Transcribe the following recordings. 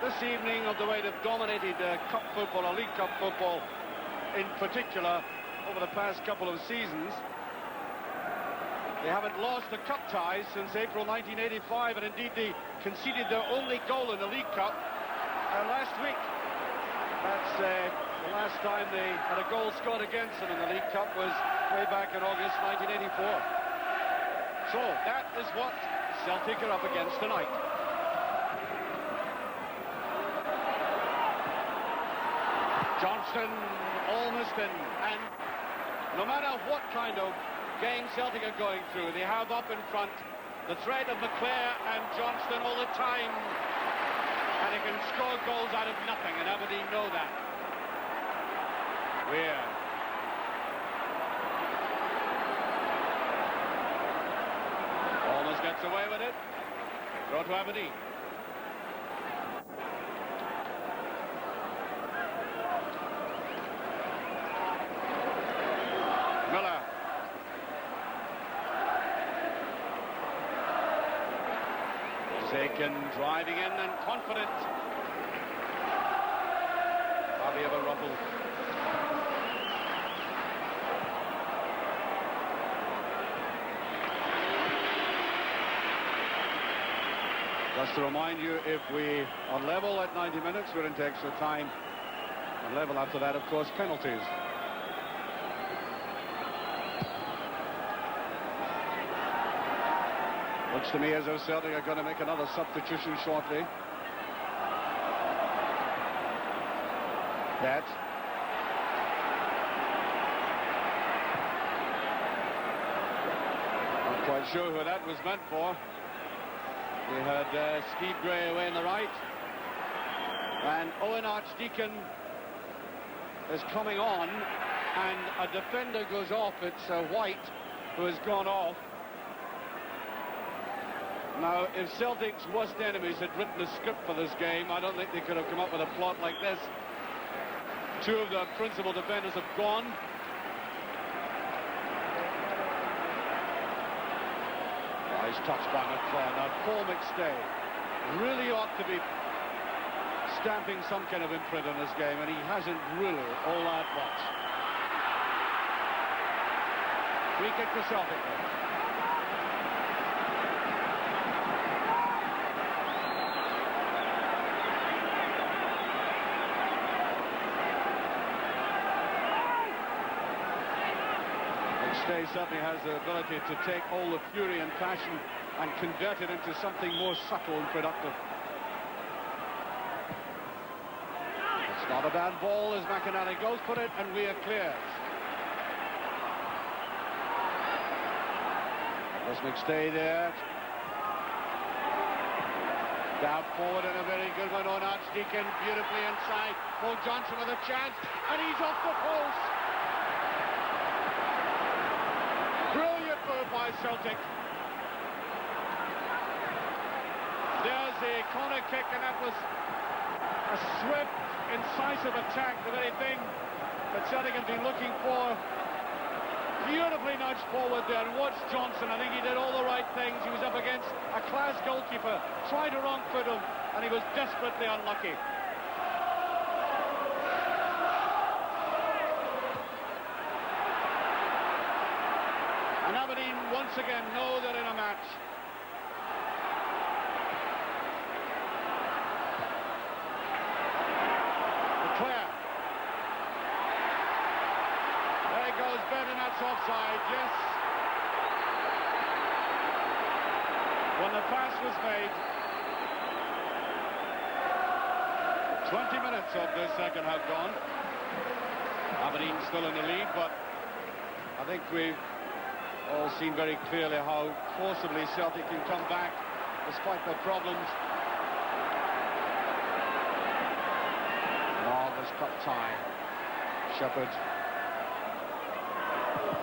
this evening of the way they've dominated cup football, or League Cup football in particular, over the past couple of seasons. They haven't lost the cup ties since April 1985, and indeed they conceded their only goal in the League Cup last week. That's the last time they had a goal scored against them in the League Cup was way back in August 1984. So that is what Celtic are up against tonight. Johnston almost in, and no matter what kind of game Celtic are going through, they have up in front the threat of McClare and Johnston all the time, and they can score goals out of nothing, and Aberdeen know that. Weir. Almost gets away with it. Throw to Aberdeen. Miller. Taken, driving in and confident. Hardly ever ruffled. Just to remind you, if we are level at 90 minutes, we're into extra time. And level after that, of course, penalties. Looks to me as though Celtic are going to make another substitution shortly. That. Not quite sure who that was meant for. We had Steve Gray away on the right. And Owen Archdeacon is coming on. And a defender goes off. It's White who has gone off. Now, if Celtic's worst enemies had written a script for this game, I don't think they could have come up with a plot like this. Two of the principal defenders have gone. Nice touch by McClare. Now, Paul McStay really ought to be stamping some kind of imprint on this game, and he hasn't really all that much. Free kick for Celtic. McStay certainly has the ability to take all the fury and passion and convert it into something more subtle and productive. It's not a bad ball as McInally goes for it, and Weir clears. There's McStay there. Down forward and a very good one on Archdeacon, beautifully inside. Paul Johnson with a chance, and he's off the post. Brilliant move by Celtic. There's the corner kick, and that was a swift, incisive attack, the very thing that Celtic have been looking for. Beautifully nudged forward there, and watch Johnson. I think he did all the right things. He was up against a class goalkeeper, tried to wrong foot him, and he was desperately unlucky. And Aberdeen once again know they're in a match. McClare. There he goes, Ben, and that's offside, yes. When the pass was made, 20 minutes of the second have gone. Aberdeen still in the lead, but I think we've all seen very clearly how forcibly Celtic can come back despite their problems. Marvellous cup tie. Shepherd.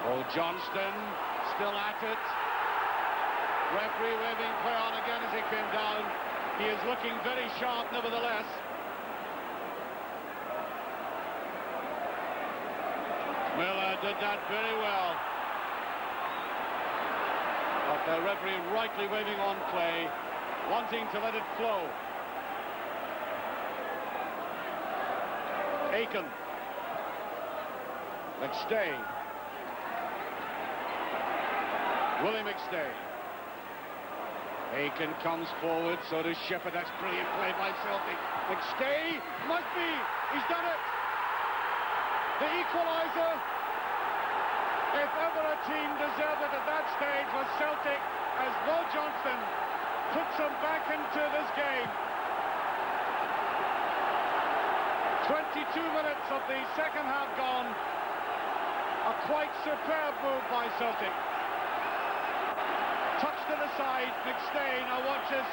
Oh, Johnston still at it. Referee waving play on again as he came down. He is looking very sharp nevertheless. Miller did that very well. But the referee rightly waving on play, wanting to let it flow. Aiken. McStay. Willie McStay. Aiken comes forward, so does Shepherd. That's brilliant play by Celtic. McStay must be. He's done it. The equaliser. If ever a team deserved it at that stage was Celtic, as Will Johnston puts them back into this game. 22 minutes of the second half gone. A quite superb move by Celtic. Touch to the side, McStay now watches,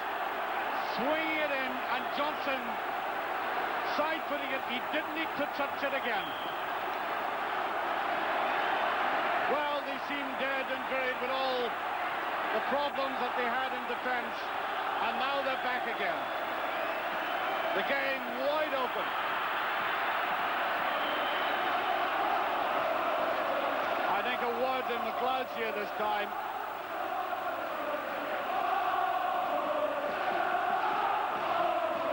swinging it in, and Johnson side-footing it. He didn't need to touch it again. Well, they seem dead and buried with all the problems that they had in defence, and now they're back again. The game wide open. I think a word in the clouds here this time.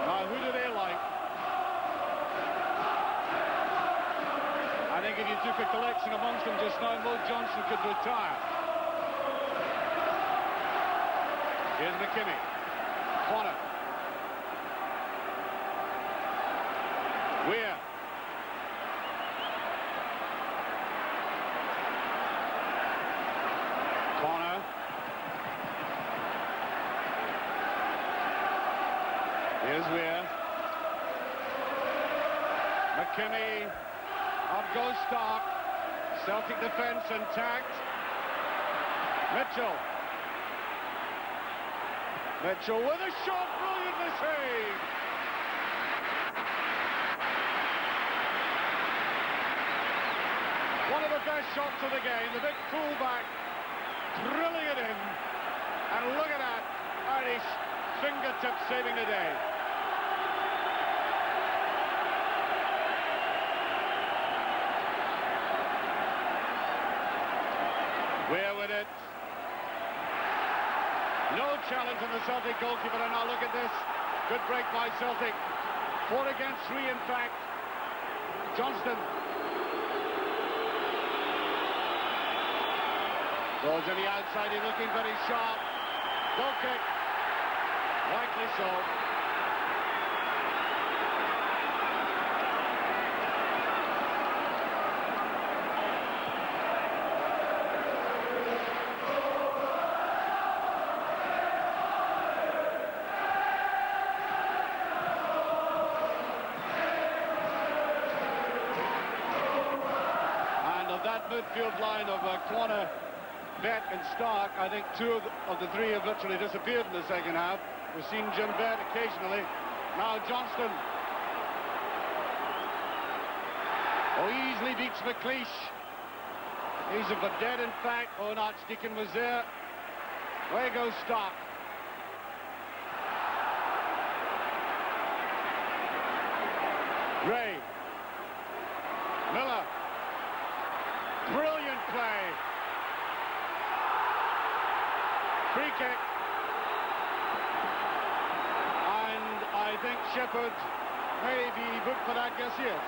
Now, who do they like? I think if you took a collection amongst them just now, Mo Johnson could retire. Here's McKinney. Corner. Weir. Corner. Here's Weir. McKinney. Up goes Stark. Celtic defence intact. Mitchell. Mitchell with a shot, brilliantly saved. One of the best shots of the game, the big fullback drilling it in. And look at that, Irish fingertip saving the day. Weir with it. No challenge on the Celtic goalkeeper, and now look at this. Good break by Celtic. 4 against 3, in fact. Johnston. Goes to the outside, he's looking very sharp. Goal kick. Rightly so. That midfield line of Corner, Bet and Stark, I think 2 of the 3 have literally disappeared in the second half. We've seen Jim Bet occasionally. Now Johnston. Oh, easily beats McLeish. He's a dead, in fact. Oh, and Archdeacon was there. Away goes Stark. Ray. Miller. Brilliant play. Free kick. And I think Shepherd may be booked for that. Yes, he is.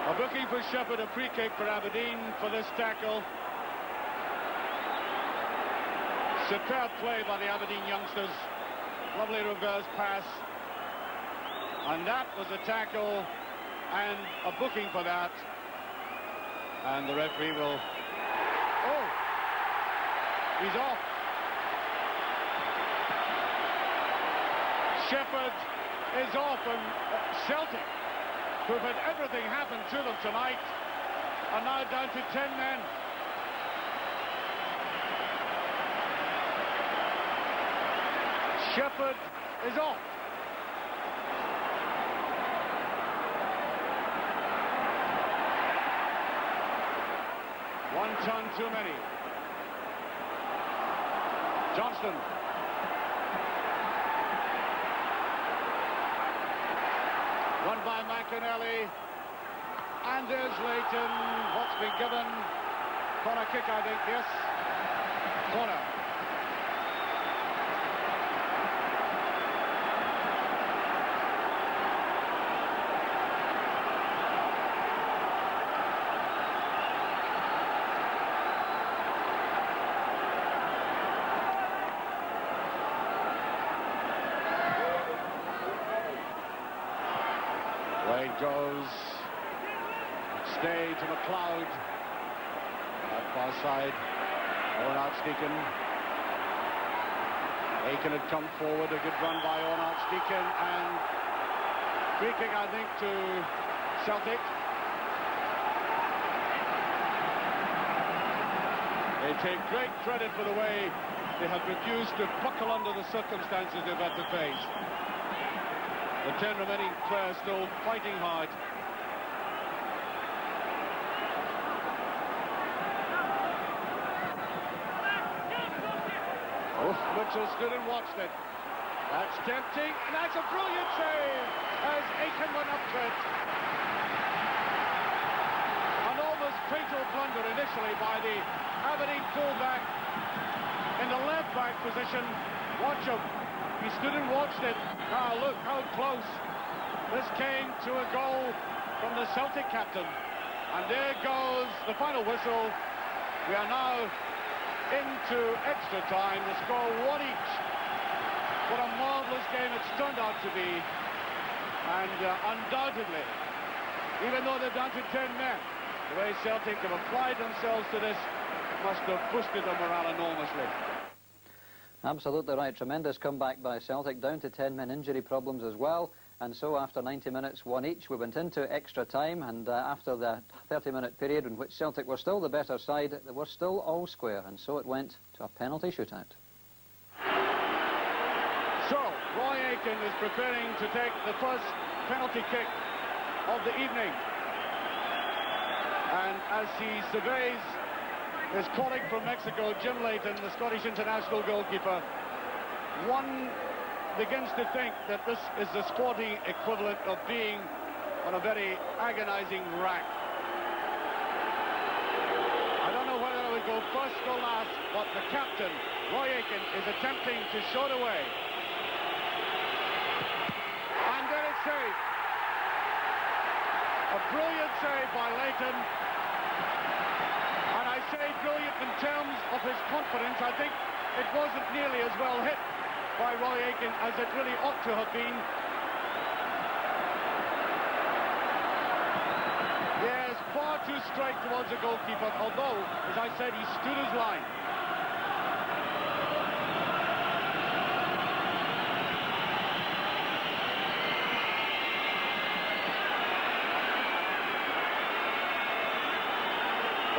A booking for Shepherd, a free kick for Aberdeen for this tackle. Superb play by the Aberdeen youngsters. Lovely reverse pass. And that was a tackle and a booking for that. And the referee will... Oh! He's off. Shepherd is off, and Celtic, who've had everything happen to them tonight, are now down to 10 men. Shepherd is off. One ton too many. Johnston. Run by McInally. Anders Leighton. What's been given? Corner kick, I think, yes. Corner. goes. Stay to McLeod. That far side. Owen Archdeacon. Aiken had come forward. A good run by Owen Archdeacon. And free kick, I think, to Celtic. They take great credit for the way they have refused to buckle under the circumstances they've had to face. The 10 remaining players still fighting hard. Mitchell stood and watched it. That's tempting, and that's a brilliant save as Aiken went up to it. An almost fatal blunder initially by the Aberdeen fullback in the left-back position. Watch him. He stood and watched it. Now look how close this came to a goal from the Celtic captain. And there goes the final whistle. We are now into extra time. The score 1 each. What a marvellous game it's turned out to be. And undoubtedly, even though they're down to 10 men, the way Celtic have applied themselves to this must have boosted their morale enormously. Absolutely right. Tremendous comeback by Celtic, down to 10 men, injury problems as well. And so after 90 minutes, 1 each, we went into extra time, and after the 30-minute period in which Celtic were still the better side, they were still all square, and so it went to a penalty shootout. So, Roy Aiken is preparing to take the first penalty kick of the evening. And as he surveys his colleague from Mexico, Jim Leighton, the Scottish international goalkeeper, one begins to think that this is the sporting equivalent of being on a very agonizing rack. I don't know whether it would go first or last, but the captain, Roy Aiken, is attempting to show it away. And there it's saved. A brilliant save by Leighton. And I say brilliant in terms of his confidence. I think it wasn't nearly as well hit by Roy Aiken as it really ought to have been. Yes, far too straight towards the goalkeeper, although, as I said, he stood his line.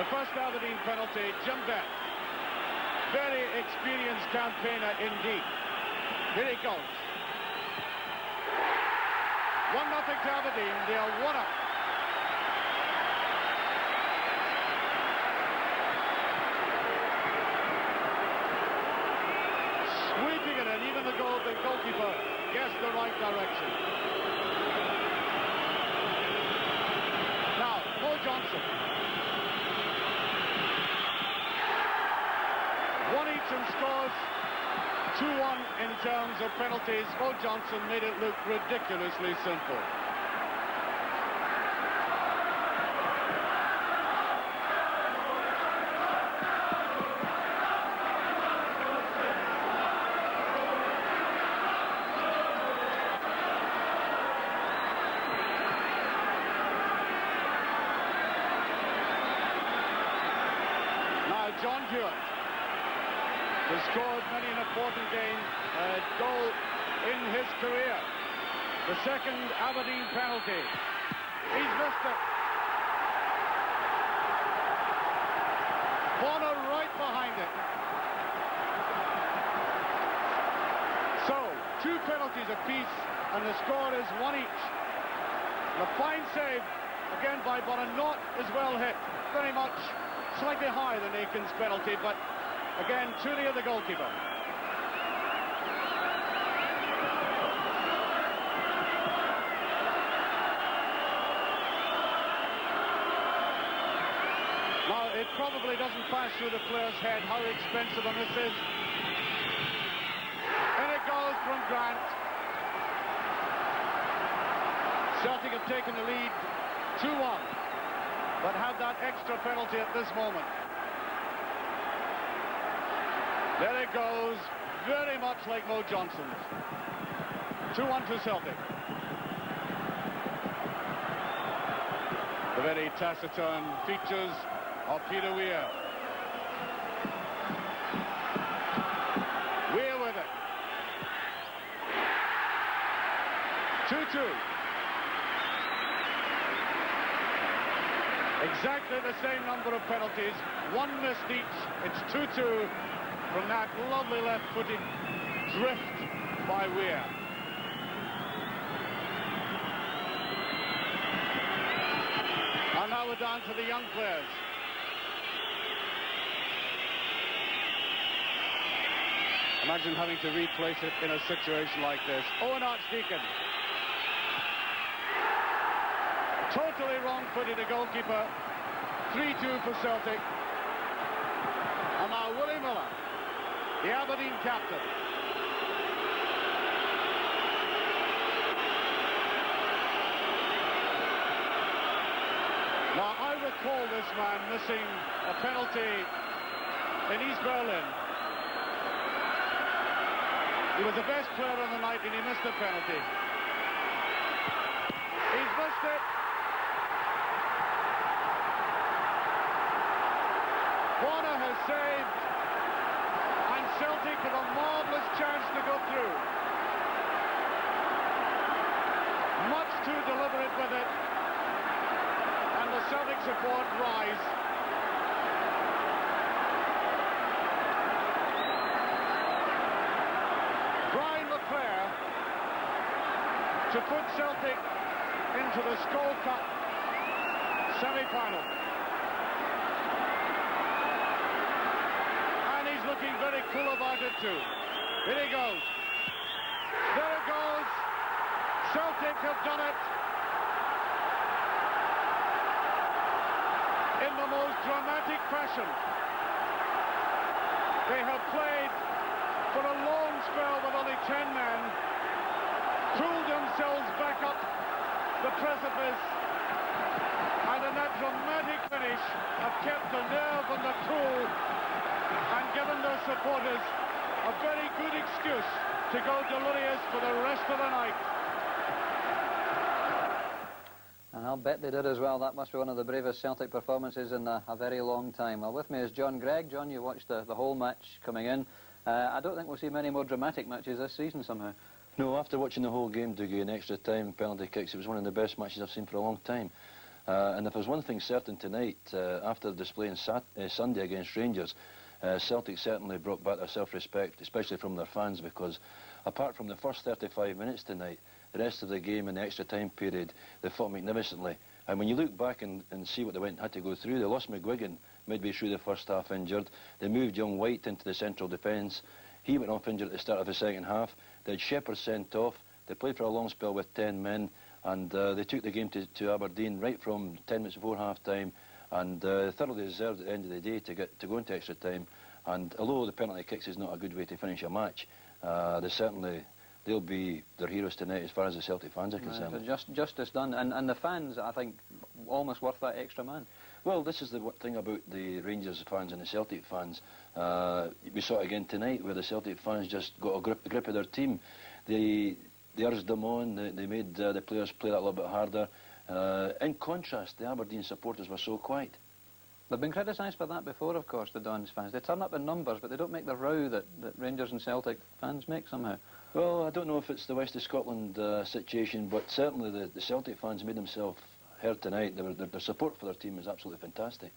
The first Aberdeen penalty, Jim Bett. Very experienced campaigner indeed. Here he goes. 1-0 to Aberdeen. They are 1 up. Sweeping it in. Even the goalkeeper guessed the right direction. Now, Mo Johnson. 1 each and scores. 2-1 in terms of penalties. Mo Johnson made it look ridiculously simple. Now John Hewitt has scored many an important game, a goal in his career. The second Aberdeen penalty. He's missed it. Bonner right behind it. So, 2 penalties apiece, and the score is 1 each. The fine save, again by Bonner, not as well hit. Very much slightly higher than Aiken's penalty, but again, too near the goalkeeper. Now, it probably doesn't pass through the player's head how expensive a miss is. And it goes from Grant. Celtic have taken the lead 2-1, but have that extra penalty at this moment. There it goes, very much like Mo Johnson's. 2-1 to Celtic. The very taciturn features of Peter Weir. Weir with it. 2-2. Exactly the same number of penalties. One missed each. It's 2-2 from that lovely left-footed drift by Weir. And now we're down to the young players. Imagine having to replace it in a situation like this. Owen Archdeacon. Totally wrong-footed, a goalkeeper. 3-2 for Celtic. And now Willie Miller, the Aberdeen captain. Now, I recall this man missing a penalty in East Berlin. He was the best player on the night and he missed a penalty. He's missed it. Warner has saved, and Celtic have a marvellous chance to go through. Much too deliberate with it, and the Celtic support rise. Brian McClare to put Celtic into the Skull Cup semi-final. Looking very cool about it too. Here he goes. There it goes. Celtic have done it. In the most dramatic fashion. They have played for a long spell with only 10 men. Pulled themselves back up the precipice. And in that dramatic finish have kept the nerve and the cool and given their supporters a very good excuse to go delirious for the rest of the night. And I'll bet they did as well. That must be one of the bravest Celtic performances in a very long time. Well, with me is John Gregg. John, you watched the whole match coming in. I don't think we'll see many more dramatic matches this season somehow. No, after watching the whole game, Dougie, in extra time, penalty kicks, it was one of the best matches I've seen for a long time. And if there's one thing certain tonight, after displaying Sunday against Rangers, Celtic certainly brought back their self-respect, especially from their fans, because apart from the first 35 minutes tonight, the rest of the game in the extra time period, they fought magnificently. And when you look back and see what they had to go through, they lost McGuigan midway through the first half injured. They moved young White into the central defence. He went off injured at the start of the second half. They had Shepherd sent off. They played for a long spell with 10 men, and they took the game to Aberdeen right from 10 minutes before half-time, and thoroughly deserved at the end of the day to go into extra time. And although the penalty kicks is not a good way to finish a match, they'll be their heroes tonight as far as the Celtic fans are concerned. Justice done, and the fans, I think, almost worth that extra man. Well, this is the thing about the Rangers fans and the Celtic fans. We saw it again tonight, where the Celtic fans just got a grip of their team. They urged them on, they made the players play that a little bit harder. In contrast, the Aberdeen supporters were so quiet. They've been criticised for that before, of course, the Dons fans. They turn up in numbers, but they don't make the row that Rangers and Celtic fans make somehow. Well, I don't know if it's the West of Scotland situation, but certainly the Celtic fans made themselves heard tonight. Their support for their team is absolutely fantastic.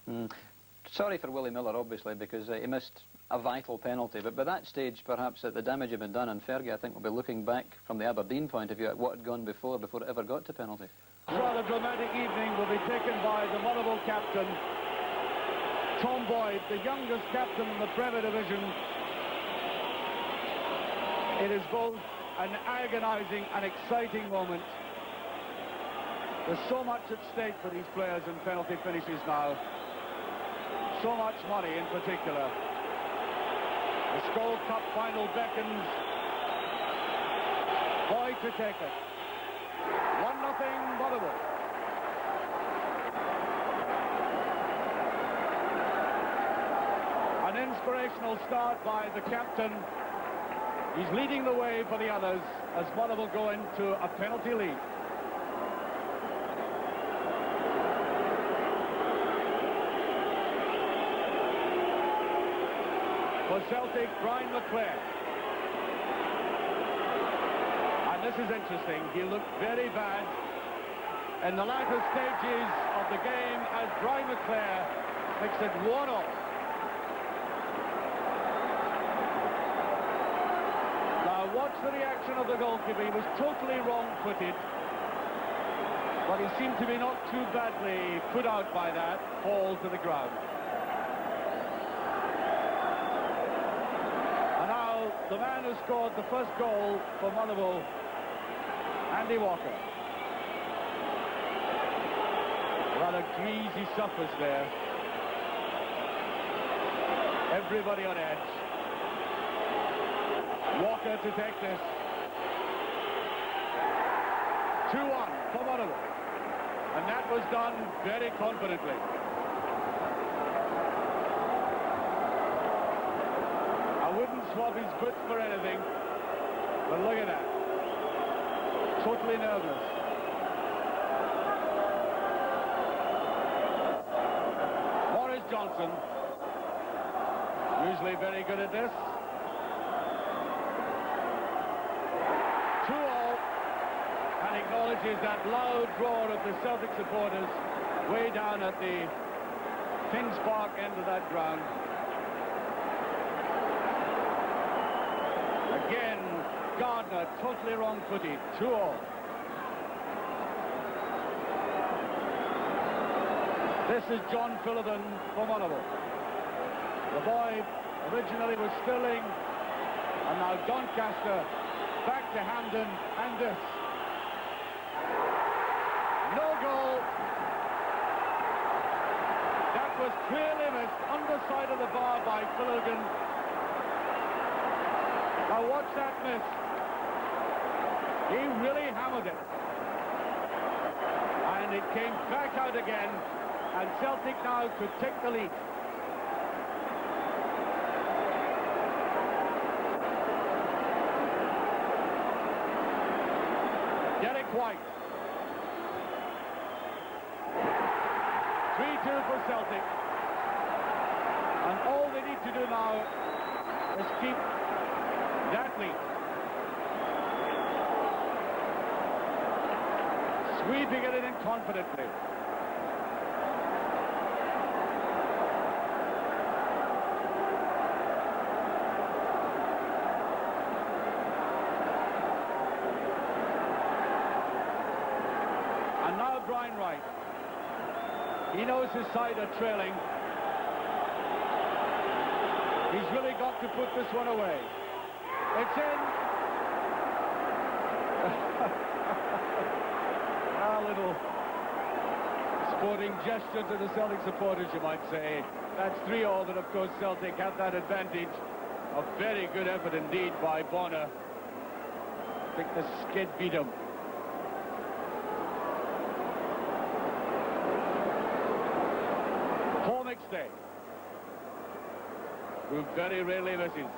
Sorry for Willie Miller, obviously, because he missed a vital penalty, but by that stage, perhaps the damage had been done, and Fergie, I think, will be looking back from the Aberdeen point of view at what had gone before it ever got to penalty. A rather dramatic evening will be taken by the Motherwell captain, Tom Boyd, the youngest captain in the Premier Division. It is both an agonising and exciting moment. There's so much at stake for these players in penalty finishes now. So much money in particular. The Skull Cup final beckons. Boyd to take it. 1-0 Motherwell. An inspirational start by the captain. He's leading the way for the others as Motherwell go into a penalty lead. for Celtic, Brian McClair. And this is interesting. He looked very bad in the latter stages of the game as Brian McClair makes it 1-1. Now watch the reaction of the goalkeeper. He was totally wrong-footed, but he seemed to be not too badly put out by that fall to the ground. And now the man who scored the first goal for Motherwell, Andy Walker. Rather greasy surface there. Everybody on edge. Walker to take this. 2-1 for Motherwell. And that was done very confidently. I wouldn't swap his boots for anything, but look at that. Totally nervous. Johnson, usually very good at this. 2-2, and acknowledges that loud roar of the Celtic supporters way down at the Kings Park end of that ground. Again, Gardner totally wrong-footed. 2-2. This is John Phillipen for Motherwell. The boy originally was Stirling, and now Doncaster, back to Hampden, and this. No goal. That was clearly missed, underside of the bar by Phillipen. Now watch that miss. He really hammered it. And it came back out again. And Celtic now could take the lead. Derek White. 3-2 for Celtic. And all they need to do now is keep that lead. Sweeping it in confidently. Brian Wright. He knows his side are trailing. He's really got to put this one away. It's in. A little sporting gesture to the Celtic supporters, you might say. That's 3-3, but of course Celtic had that advantage. A very good effort indeed by Bonner. I think the skid beat him. Stay, who very rarely misses.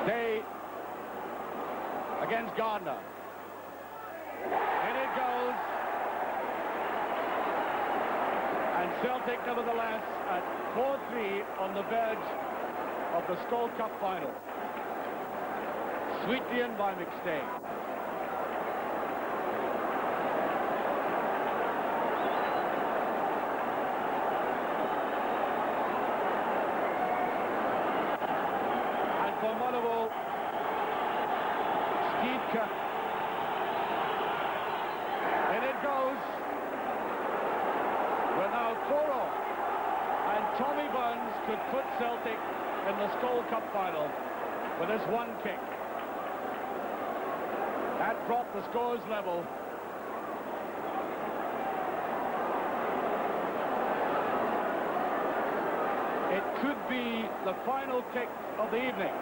Stay against Gardner. In it goes. And Celtic, nevertheless, at 4-3 on the verge of the Skull Cup final. Sweetly in by McStay. For Motherwell, Steedke. And it goes. We're now 4-0. And Tommy Burns could put Celtic in the Skull Cup final with this one kick. That brought the scores level. It could be the final kick of the evening.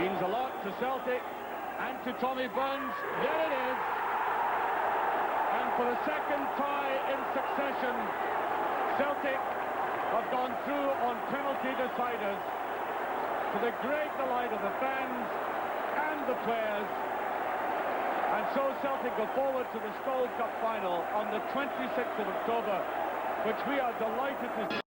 Means a lot to Celtic and to Tommy Burns. There it is. And for the second tie in succession, Celtic have gone through on penalty deciders, to the great delight of the fans and the players. And And so Celtic go forward to the Skoll Cup final on the 26th of October, which we are delighted to see.